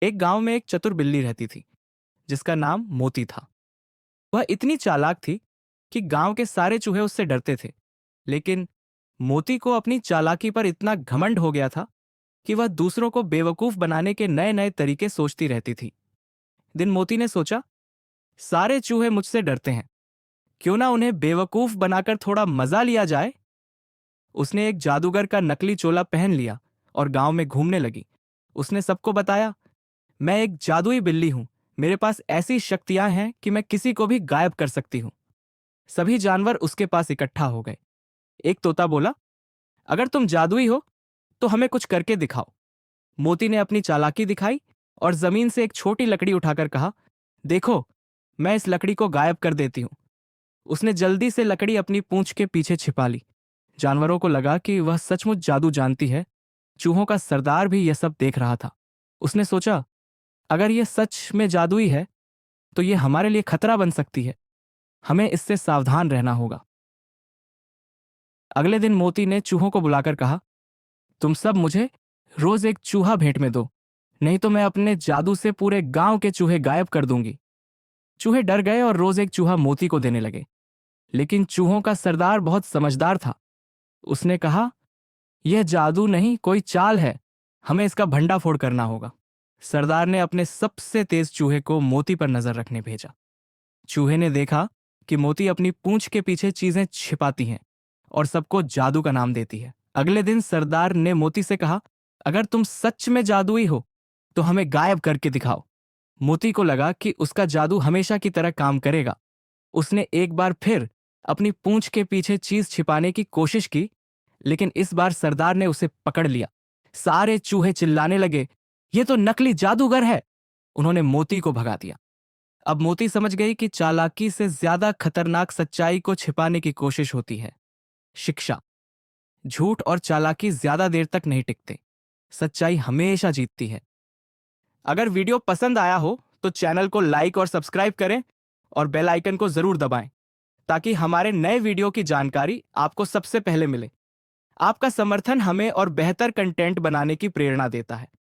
एक गांव में एक चतुर बिल्ली रहती थी जिसका नाम मोती था। वह इतनी चालाक थी कि गांव के सारे चूहे उससे डरते थे। लेकिन मोती को अपनी चालाकी पर इतना घमंड हो गया था कि वह दूसरों को बेवकूफ बनाने के नए नए तरीके सोचती रहती थी। दिन मोती ने सोचा, सारे चूहे मुझसे डरते हैं, क्यों ना उन्हें बेवकूफ बनाकर थोड़ा मजा लिया जाए। उसने एक जादूगर का नकली चोला पहन लिया और गांव में घूमने लगी। उसने सबको बताया, मैं एक जादुई बिल्ली हूं, मेरे पास ऐसी शक्तियां हैं कि मैं किसी को भी गायब कर सकती हूं। सभी जानवर उसके पास इकट्ठा हो गए। एक तोता बोला, अगर तुम जादुई हो तो हमें कुछ करके दिखाओ। मोती ने अपनी चालाकी दिखाई और जमीन से एक छोटी लकड़ी उठाकर कहा, देखो, मैं इस लकड़ी को गायब कर देती हूं। उसने जल्दी से लकड़ी अपनी पूंछ के पीछे छिपा ली। जानवरों को लगा कि वह सचमुच जादू जानती है। चूहों का सरदार भी यह सब देख रहा था। उसने सोचा, अगर यह सच में जादुई है तो यह हमारे लिए खतरा बन सकती है। हमें इससे सावधान रहना होगा। अगले दिन मोती ने चूहों को बुलाकर कहा, तुम सब मुझे रोज एक चूहा भेंट में दो, नहीं तो मैं अपने जादू से पूरे गांव के चूहे गायब कर दूंगी। चूहे डर गए और रोज एक चूहा मोती को देने लगे। लेकिन चूहों का सरदार बहुत समझदार था। उसने कहा, यह जादू नहीं, कोई चाल है, हमें इसका भंडाफोड़ करना होगा। सरदार ने अपने सबसे तेज चूहे को मोती पर नजर रखने भेजा। चूहे ने देखा कि मोती अपनी पूंछ के पीछे चीजें छिपाती हैं और सबको जादू का नाम देती है। अगले दिन सरदार ने मोती से कहा, अगर तुम सच में जादुई हो तो हमें गायब करके दिखाओ। मोती को लगा कि उसका जादू हमेशा की तरह काम करेगा। उसने एक बार फिर अपनी पूंछ के पीछे चीज छिपाने की कोशिश की, लेकिन इस बार सरदार ने उसे पकड़ लिया। सारे चूहे चिल्लाने लगे, यह तो नकली जादूगर है। उन्होंने मोती को भगा दिया। अब मोती समझ गई कि चालाकी से ज्यादा खतरनाक सच्चाई को छिपाने की कोशिश होती है। शिक्षा, झूठ और चालाकी ज्यादा देर तक नहीं टिकते। सच्चाई हमेशा जीतती है। अगर वीडियो पसंद आया हो तो चैनल को लाइक और सब्सक्राइब करें और बेल आइकन को जरूर दबाएं ताकि हमारे नए वीडियो की जानकारी आपको सबसे पहले मिले। आपका समर्थन हमें और बेहतर कंटेंट बनाने की प्रेरणा देता है।